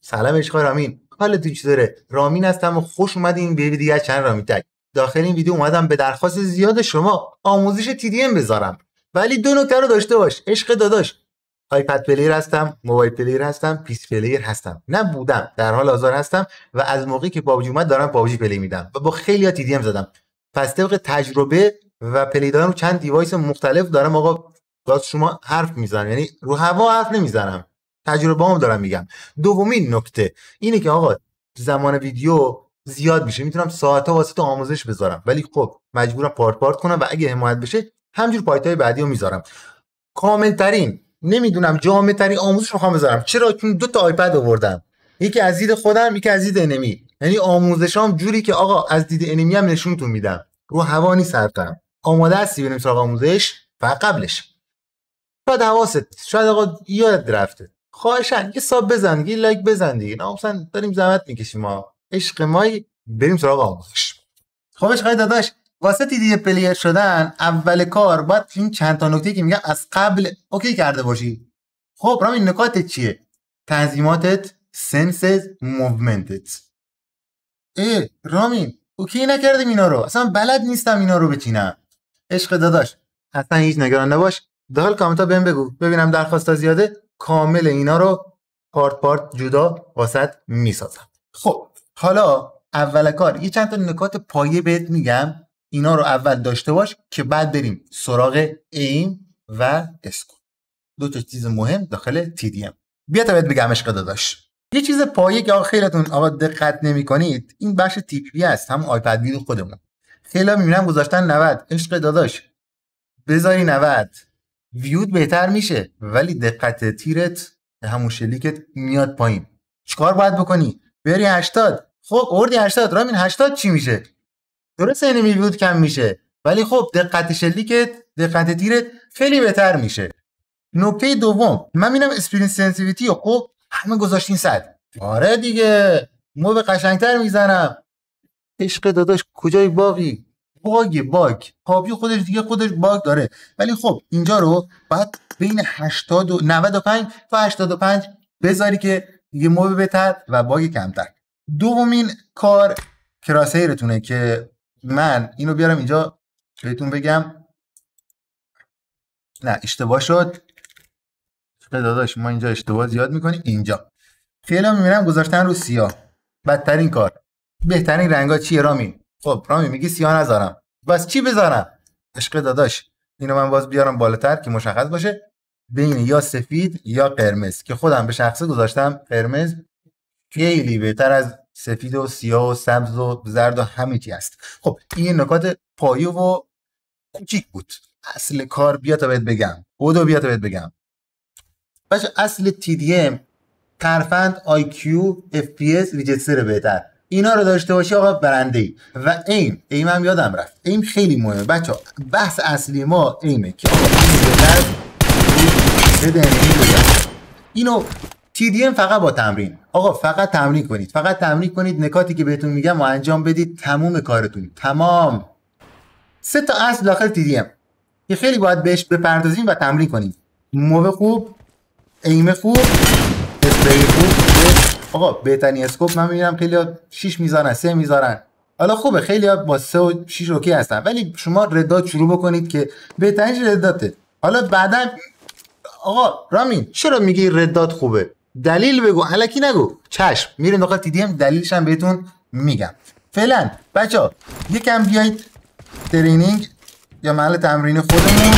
سلام عشق رامین، حالت چطوره؟ رامین هستم و خوش اومدین به ویدیو دیگه از چنل رامین تک. داخل این ویدیو اومدم به درخواست زیاد شما آموزش TDM بذارم، ولی دو نکته رو داشته باش عشق داداش. آیپد پلیر هستم، موبایل پلیر هستم، پیس پلیر هستم، نه بودم، در حال حاضر هستم و از موقعی که پابجی اومد دارم پابجی پلی میدم و با خیلی‌ها TDM زدم. پس طبق تجربه و پلی دادن رو چند دیوایس مختلف دارم آقا باز شما حرف میزنم، یعنی رو هوا حرف نمیزنم، تجربه‌ام دارم میگم. دومین نکته اینه که آقا زمان ویدیو زیاد میشه، میتونم ساعت‌ها واسه آموزش بذارم، ولی خب مجبورم پارت کنم و اگه حمایت بشه همینجور پایتای بعدی رو میذارم. کامل ترین نمیدونم جامع ترین آموزش میخوام بذارم. چرا؟ چون دو تا آیپد آوردم، یکی از دید خودم یکی از دید انمی، یعنی آموزشام جوری که آقا از دید انمی هم نشونتون میدم، رو هوا نیست حرفم. آماده هستی بریم سراغ آموزش؟ فقط قبلش شاید حواست شاید آقا یادت رفته، خواهشاً یه ساب بزن، یه لایک بزن دیگه، نه مثلا داریم زحمت میکشیم ما عشق مایی. بریم سراغ آموزش. خب عشق داداش، واسه TDM پلیر شدن اول کار باید این چند تا نکته که میگم از قبل اوکی کرده باشی. خب رامین نکاتت چیه؟ تنظیماتت، سنسز، موومنتت. رامین اوکی نکردیم اینا رو، اصلا بلد نیستم اینا رو بچینم. عشق داداش اصلا هیچ نگران نباش، داخل کامنتا بهم بگو ببینم درخواستا زیاده، کامل اینا رو پارت جدا واسط میسازم. خب حالا اول کار یه چند تا نکات پایه بهت میگم، اینا رو اول داشته باش که بعد بریم سراغ ایم و اسکو. دو تا چیز مهم داخل TDM. بیا تا بهت بگم عشق داداش. یه چیز پایه که آقا خیلیتون آقا دقت نمی‌کنید، این بخش TPP است، هم آیپد ویدیو خودمون. خیلی‌ها می‌بینم گذاشتن 90. عشق داداش بذاری 90 ویود بهتر میشه، ولی دقت تیرت همون شلیکت میاد پایین. چیکار باید بکنی؟ بری 80. خب اوردی 80، رامین 80 چی میشه؟ درسته انمی ویود کم میشه، ولی خب دقت شلیکت دقت تیرت خیلی بهتر میشه. نکته دوم، من میبینم اسپرینت سنسیتیویتی و خب همه گذاشتین 100. آره دیگه مو به قشنگتر میزنم. عشق داداش کجای باقی؟ باگ پابجی خودش دیگه خودش باگ داره، ولی خب اینجا رو باید بین 80 و 95 تا 85 بذاری که یه موب بهتر و باگ کمتر. دومین کار کراسیرتونه که من اینو بیارم اینجا بهتون بگم. نه اشتباه شد داداش، ما اینجا اشتباه زیاد میکنیم. اینجا خیلی میبینم گذاشتن رو سیاه. بدترین کار. بهترین رنگا چیه رامین؟ خب رامین میگی سیاه نذارم، بس چی بذارم؟ عشق داداش اینو من باز بیارم بالاتر که مشخص باشه، بین یا سفید یا قرمز، که خودم به شخصه گذاشتم قرمز. خیلی بهتر از سفید و سیاه و سبز و زرد و همه چی هست. خب این نکات پایه و کوچیک بود. اصل کار بیا تا بهت بگم. بیا تا بهت بگم. باشه اصل TDM ترفند، IQ، FPS، ویجت بهتر. اینا رو داشته باشی آقا برنده ای. و ایم هم یادم رفت، ایم خیلی مهمه بچه‌ها. بحث اصلی ما ایمه که آقا اینو TDM فقط با تمرین. آقا فقط تمرین کنید، فقط تمرین کنید، نکاتی که بهتون میگم و انجام بدید، تموم کارتون. تمام. 3 تا اصل داخل TDM که خیلی باید بهش بپردازیم و تمرین کنید. موو خوب، ایم خوب، اسپری خوب. آقا بهترین اسکوپ من میبینم خیلی 6 میذارن، 3 میذارن. حالا خوبه خیلی با 3 و 6 اوکی هستن، ولی شما ردات شروع بکنید که بهترینش رداته. حالا بعدا آقا رامین چرا میگی ردات خوبه؟ دلیل بگو، الکی نگو. چشم میریم داخل TDM دلیلش هم بهتون میگم. فعلا بچا یکم بیایید ترینینگ یا محل تمرین خودمون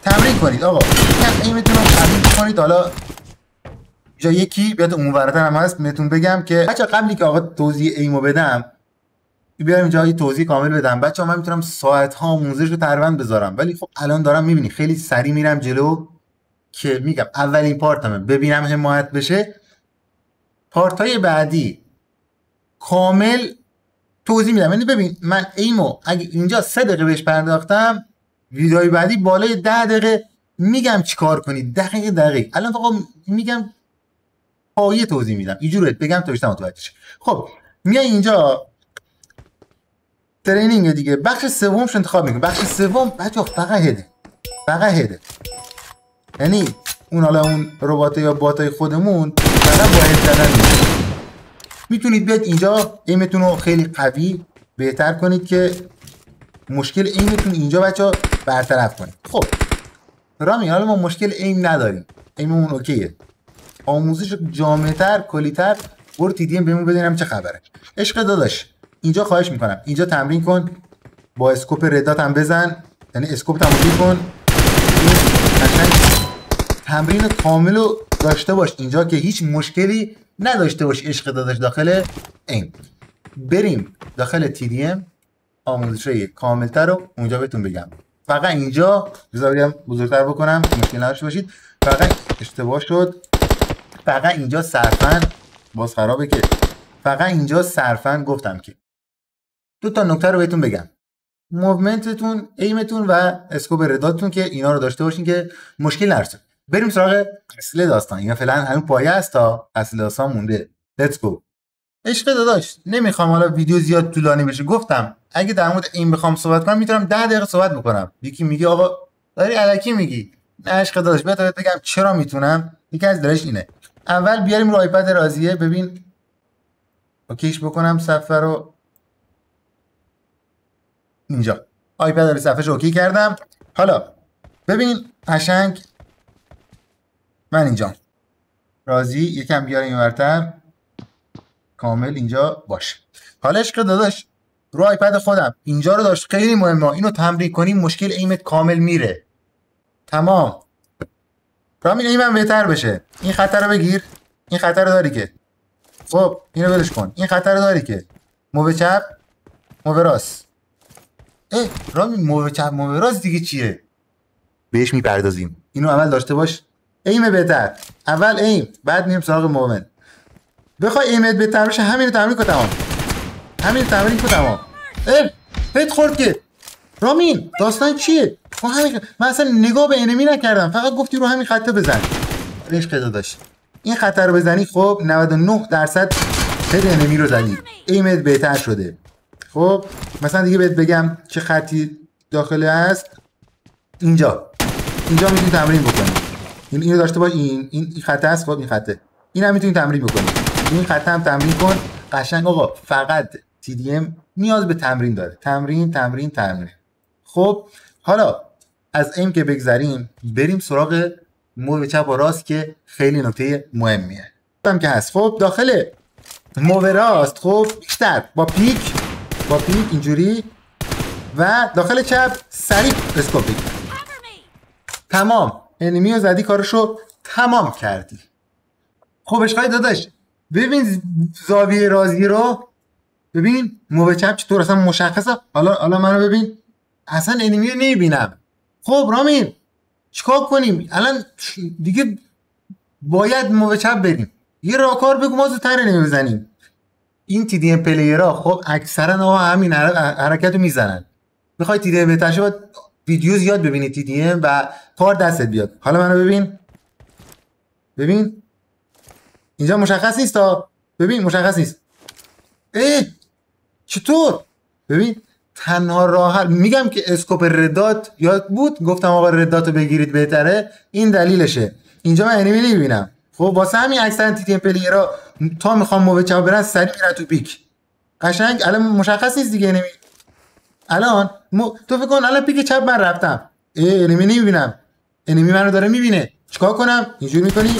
تمرین کنید. آقا یکم ایمتون رو قوی کنید. حالا جا یکی بیاد اونورتر هم هست بهتون بگم که بچا قبلی که آقا توضیح ایمو بدم بیارم اینجا یه توضیح کامل بدم. بچا من میتونم ساعت ها آموزش رو تقریبا بذارم، ولی خب الان دارم میبینی خیلی سریع میرم جلو که میگم اولین پارتمه ببینم حمایت بشه. پارتای بعدی کامل توضیح میدم. یعنی ببین من ایمو اگه اینجا 3 دقیقه بهش پرداختم، ویدیوی بعدی بالای 10 دقیقه میگم چیکار کنید، دقیق. الان فقط میگم پایه توضیح میدم اینجوریه بگم تا بیشتر متوجه شی. خب میای اینجا ترینینگ دیگه، بخش سومش انتخاب میکنی. بخش سوم بچا فقط هده. یعنی اون حالا اون ربات یا باتای خودمون فقط با هد زدن میتونید بیاد اینجا ایمتون رو خیلی قوی بهتر کنید که مشکل ایمتون اینجا بچه برطرف کنید. خب رامی حالا ما مشکل ایم نداریم، ایممون اوکیه. آموزش جامع‌تر کلی‌تر برو TDM بهمون ببینم چه خبره. عشق داداش اینجا خواهش میکنم اینجا تمرین کن، با اسکوپ ردات هم بزن، یعنی اسکوپ تمرین کن، تمرین کامل رو داشته باش اینجا که هیچ مشکلی نداشته باش. عشق داداش داخل این بریم داخل TDM آموزشای کاملتر رو اونجا بهتون بگم. فقط اینجا بذار بگم بزرگتر بکنم مشکل نداشته باشید. فقط اشتباه شد، فقط اینجا صرفاً باز خرابه که فقط اینجا صرفاً گفتم که دو تا نکته رو بهتون بگم. موومنتتون، ایمتون و اسکوپ رداتون که اینا رو داشته باشین که مشکل نرسه. بریم سراغ اصل داستان. اینا فعلا همون پایه است تا اصل داستان مونده. لیتس گو. عشق داداش نمیخوام حالا ویدیو زیاد طولانی بشه. گفتم اگه در مورد این بخوام صحبت کنم میتونم 10 دقیقه صحبت بکنم. یکی میگه آقا داری الکی میگی. نه عشق داداش بهت بگم چرا میتونم. یکی از دلش اینه. اول بیاریم رو آیپد راضیه ببین اوکیش بکنم صفحه رو اینجا. آیپد رو صفحه‌شو اوکی کردم. حالا ببین قشنگ من اینجا راضی یکم بیاریم اینورتر کامل اینجا باشه. حالا عشق داداش رو آیپد خودم اینجا رو داشت خیلی مهمه. اینو تمرین کنیم مشکل ایمت کامل میره. تمام. رامین ایمم بهتر بشه. این خطر رو بگیر. این خطر رو داری که خب اینو ولش کن. این خطر رو داری که موو چپ موو راست. رامین موو چپ موو راست دیگه چیه؟ بهش میپردازیم. اینو اول داشته باش. ایم بهتر. اول ایم بعد میریم سراغ موومنت. بخوای ایمت بهتر بشه همین رو تمرین کن تمام. همین رو تمرین کن تمام. هیت خورد که رامین داستان چیه؟ من اصلا نگاه به انمی نکردم، فقط گفتی رو همین خطه بزن. عشق داداش این خطه رو بزنی خب 99% هد انمی رو زدی، ایمت بهتر شده. خب مثلا دیگه بهت بگم چه خطی داخله هست. اینجا میتونی تمرین بکنی. اینو داشته باش. این خطه هست. خب این خطه این هم میتونی تمرین بکنی. این خطه هم تمرین کن قشنگ. آقا فقط TDM نیاز به تمرین داره. تمرین. خب حالا از این که بگذریم بریم سراغ موو چپ و راست که خیلی نکته مهمیه. هم که هست. خب داخل موو راست خب بیشتر با پیک اینجوری و داخل چپ سریع اسکوپیک. تمام. انمی رو زدی کارشو تمام کردی. خب اشقای داداش ببین زاویه رازی رو ببین موو چپ چطور اصلا مشخصه. حالا منو ببین اصلا انمی رو نمیبینم. خب رامین چیکار کنیم الان دیگه؟ باید موو چپ بریم یه راهکار بگو ما زودتر انمی بزنیم. این TDM پلیرها خب اکثرا همین حرکت رو میزنن. میخوای TDM بهتر شه باید ویدیو زیاد ببینی TDM و کار دستت بیاد. حالا منو ببین اینجا مشخص نیست تا ببین مشخص نیست. چطور؟ ببین تنها راه میگم که اسکوپ ردات یاد بود گفتم آقا ردات رو بگیرید بهتره. این دلیلشه. اینجا من انمی نمیبینم. خب واسه همین اکثرا TDM پلیرها تا میخوام موو چپ برن سریع میرن تو پیک. قشنگ الان مشخص نیست دیگه انمی. الان تو فکر کن الان پیک چپ من رفتم انمی نمیبینم. انمی منو داره میبینه. چیکار کنم؟ اینجوری میکنی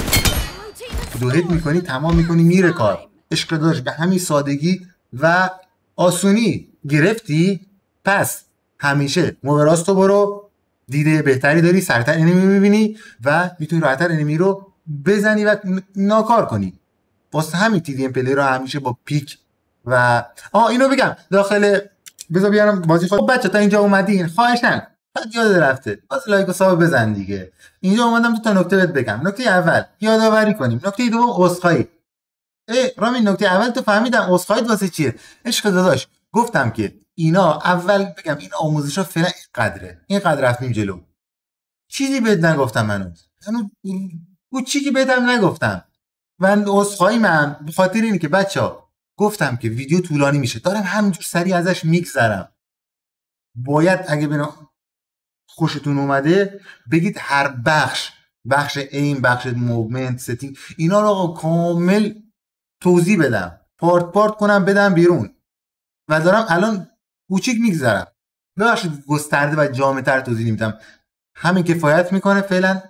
دو هیت میکنی تمام میکنی میره کار. عشق داشت به همین سادگی و آسونی گرفتی. پس همیشه موو راست برو دیده بهتری داری، سریعتر انمی میبینی و میتونی راحت‌تر انمی رو بزنی و ناکار کنی. واسه همین TDM پلی رو همیشه با پیک و اینو بگم داخل بذار بیارم بازی. خب بچه تا اینجا اومدین خواهشاً بعد یاد رفته باز لایک و ساب بزن دیگه. اینجا اومدم دو تا نکته بهت بگم. نکته اول یادآوری کنیم. نکته دوم عذرخواهی. رامین نکته اول تو فهمیدم عذرخواهی واسه چیه. عشق داداش گفتم که اینا اول بگم این آموزشا فعلا اینقدر رفتیم جلو. چیزی بهت نگفتم منو چیزی بهتم نگفتم. من عذرخواهی من به خاطر اینه که بچه‌ها گفتم که ویدیو طولانی میشه دارم همینجور سریع ازش میگذرم. باید اگه خوشتون اومده بگید هر بخش ایم، بخش موومنت، ستینگ اینا رو کامل توضیح بدم. پارت کنم بدم بیرون و دارم الان کوچیک میگذرم. ببخشید گسترده و جامع‌تر توضیح نمیدم، همین کفایت میکنه فعلا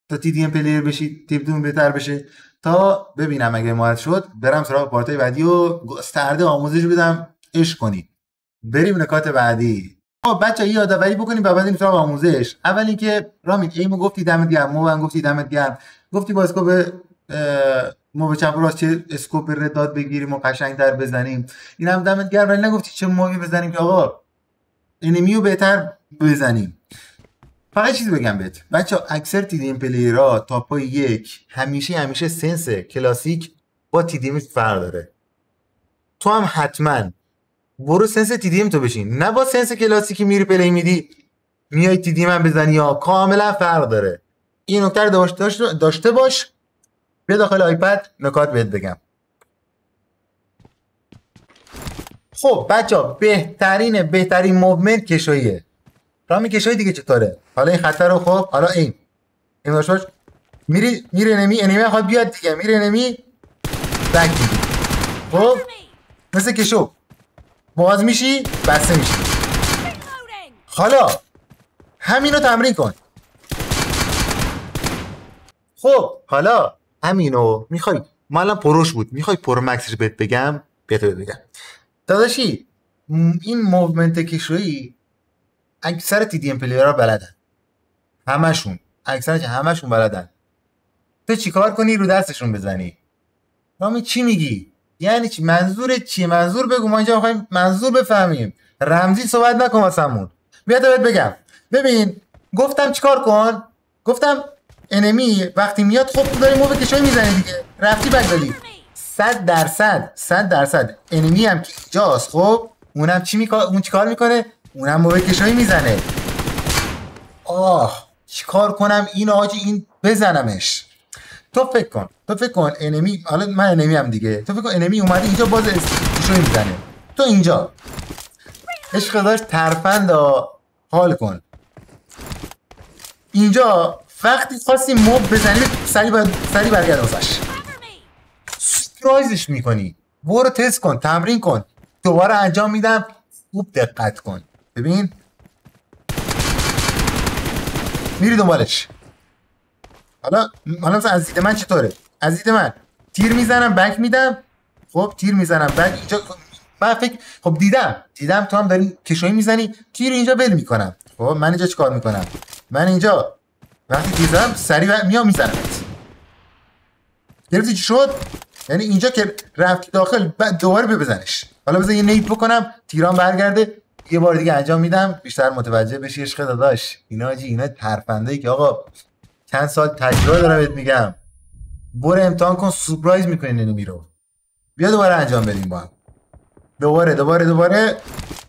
تا تی دی ام پلیر بشید، تیپتون بهتر بشه، تا ببینم اگه مهارت شد برم سراغ پارتای بعدی و گسترده آموزش بدم. عشق کنید. بریم نکات بعدی. بچه یادآوری بکنیم و بعد بریم سراغ آموزش. اول اینکه رامین ایمو گفتی دمت گرم، مو گفتی دمت گرم، گفتی با اسکوپ ما به چپ و راست چه اسکوپ رداد بگیریم و قشنگ‌تر بزنیم، اینم دمت گرم، ولی نگفتی چه موقعی بزنیم که آقا انمیو بهتر بزنیم. فقط چیزی بگم بهت بچه، اکثر تی دی ام پلیرها تاپای یک همیشه سنس کلاسیک با تی دی ام فرق داره. تو هم حتما برو سنس تی دی ام تو بشین، نه با سنس کلاسیکی میری پلی میدی میای تی دی ام بزنی، یا کاملا فرق داره. این نکته رو داشته باش. بیا داخل آیپد نکات بهت بگم. خب بچه بهترین موومنت کشویه. رامی کشوی دیگه چطوره؟ حالا این خطر رو خب حالا این داشت باش، میره انمی خواهد بیاد دیگه، میره انمی بک میدی، خب مثل کشو باز میشی بسته میشی. حالا همینو تمرین کن. خب حالا همینو میخوای، ما الان پروش بود، میخوای پرو مکسش بهت بگم؟ بگم داداشی، این موومنت کشویی اکثر تی دی ام پلیرها بلدن، همشون بلدن. تو چیکار کنی؟ رو دستشون بزنی. رامی چی میگی؟ یعنی چی؟ منظورت چیه؟ منظور بگو، ما اینجا میخوایم منظور بفهمیم، رمزی صحبت نکن واسمون. بیا بهت بگم. ببین گفتم چیکار کن؟ گفتم انمی وقتی میاد خب تو داری موو کشوی میزنی دیگه، رفتی بک دادی. 100% انمی هم که اینجاست، خب اونم چیکار میکنه؟ اونم موو کشوی میزنه. چیکار کنم این آجی این بزنمش؟ تو فکر کن انمی، حالا من انمی هم دیگه، تو فکر کن انمی اومده اینجا باز کشوی میزنه، تو اینجا عشق داشت ترفند حال کن. اینجا وقتی خواستی موب بزنی سری برگرد واسش، سپرایزش میکنی. برو تست کن، تمرین کن، دوباره انجام میدم، خوب دقت کن. ببین میری دنبالش. حالا مثلا از دید من چطوره؟ از دید من تیر میزنم بک میدم، خب تیر میزنم بک اینجا، من فکر خب دیدم تو هم داری کشویی میزنی، تیر اینجا ول میکنم. خب من اینجا چیکار میکنم؟ من اینجا وقتی تیر زدم سریع میام میزنمت. گرفتی چی شد؟ یعنی اینجا که رفتی داخل بعد دوباره بزنش. حالا بذار یه نیت بکنم تیران برگرده، یه بار دیگه انجام میدم بیشتر متوجه بشی. عشق داداش اینا ترفنده‌ای که آقا چند سال تجربه دارم بهت میگم. برو امتحان کن، سورپرایز میکنین انمی رو. بیا دوباره انجام بدیم با هم. دوباره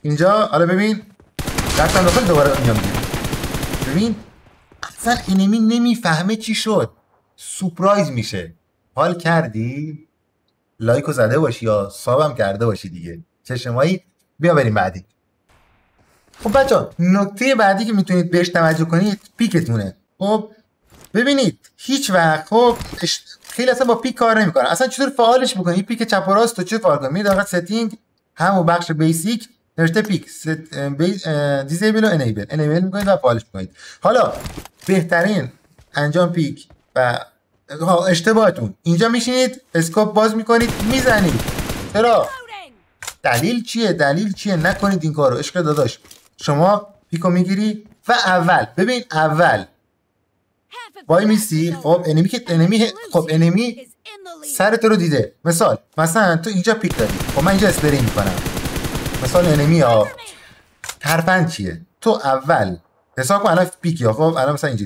اینجا. حالا ببین رفتم داخل، دوباره انجام میدیم. ببین اصلا انمی نمیفهمه چی شد، سورپرایز میشه. حال کردی؟ لایکو زده باشی یا سابم کرده باشی دیگه. چشمایی. بیا بریم بعدی. خب بچه‌ها نکته بعدی که میتونید بهش توجه کنید پیکتونه. خب ببینید هیچ وقت خب خیلی اصلا با پیک کار نمیکنه. اصلا چطور فعالش بکنید؟ این پیک چپ و راست تو چه فعال کنید؟ میرید آقا ستینگ، همون بخش بیسیک نوشته پیک دیزیبل و انیبل میکنید و فعالش میکنید. حالا بهترین انجام پیک و اشتباهتون اینجا میشینید اسکوپ باز میکنید میزنید. چرا؟ دلیل چیه؟ نکنید این کارو. عشق داداش شما پیکو میگیری و اول وای میسی. خب انمی سر تو رو دیده. مثلا تو اینجا پیک داری، خب من اینجا اسپری میکنم. مثال انمی ها ترفند چیه؟ تو اول حساب کن الان پیکی ها. خب الان مثلا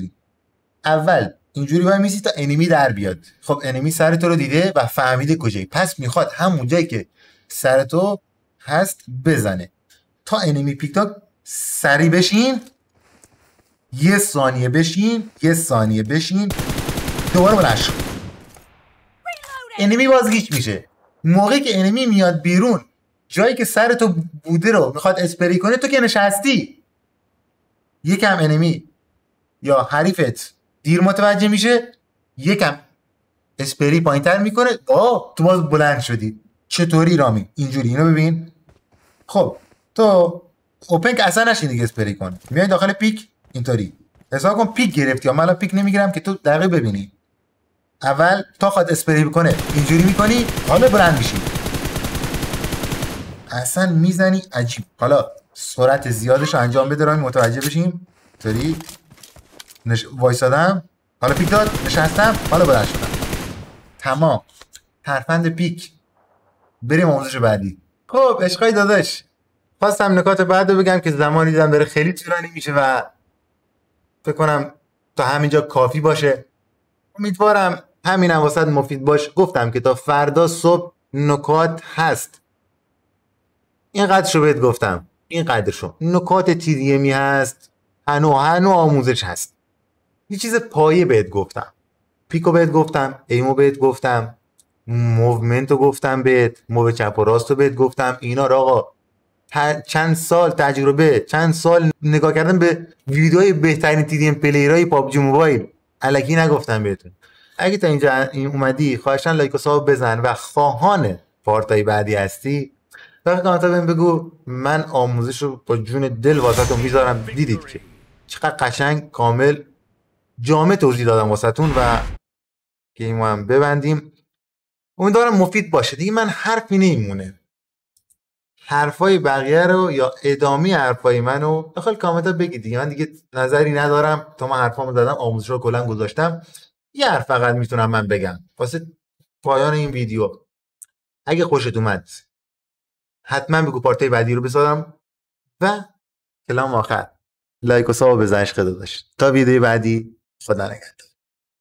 اول اینجوری وای میسی تا انمی در بیاد. خب انمی سر تو رو دیده و فهمیده کجایی، پس میخواد همون جایی که سر تو هست بزنه. تا انمی پیک تا سری بشین، یه ثانیه بشین دوباره بلنش. انمی باز گیج میشه. موقعی که انمی میاد بیرون جایی که سر تو بوده رو میخواد اسپری کنه، تو که نشستی، یکم انمی یا حریفت دیر متوجه میشه، یکم اسپری پایینتر میکنه، تو باز بلند شدی. چطوری رامی اینجوری اینو ببین. خب تو اوپن که اصلا نشین دیگه اسپری کن، میای داخل پیک اینطوری حساب کن پیک گرفتی. یا من الان پیک نمیگیرم که تو دقیق ببینی. اول تا خواهد اسپری بکنه اینجوری میکنی، حالا برند میشی اصلا میزنی عجیب. حالا سرعت زیادش رو انجام بده رامی متوجه بشیم. اینطوری وایسادم، حالا پیک داد، نشستم، حالا برند شدم. تمام. ترفند پیک. بریم آموزش بعدی. خب عشقای داداش، خواستم نکات بعد رو بگم که زمانی دیدم داره خیلی طولانی میشه و فکر کنم تا همینجا کافی باشه. امیدوارم همینم واسط مفید باش. گفتم که تا فردا صبح نکات هست. اینقدرشو بهت گفتم، اینقدرشو. نکات TDMی هست، هنو آموزش هست. یه چیز پایه بهت گفتم، پیکو بهت گفتم، ایمو بهت گفتم، موومنتو گفتم بهت، موو چپ و راستو بهت گفتم. اینا رو آقا چند سال تجربه، چند سال نگاه کردن به ویدیوهای بهترین TDM پلیرهای پابجی موبایل، الکی نگفتم بهتون. اگه تا اینجا اومدی خواهشاً لایک و ساب بزن و خواهان پارتای بعدی هستی در کامنت بهم بگو. من آموزش رو با جون دل واسهتون میذارم. دیدید که چقدر قشنگ کامل جامع توضیح دادم واسهتون و گیمو هم ببندیم. امیدوارم مفید باشه. دیگه من حرفی نمیمونه. حرفای بقیه رو یا ادامه حرفای منو داخل کامنت ها بگید دیگه. من دیگه نظری ندارم، تا من حرفامو زدم، آموزش رو کلا گذاشتم. یه حرف فقط میتونم من بگم واسه پایان این ویدیو. اگه خوشت اومد حتما بگو پارتای بعدی رو بذارم و کلام آخر لایک و ساب بزن عشق داداش. تا ویدیو بعدی، خدا نگهدار.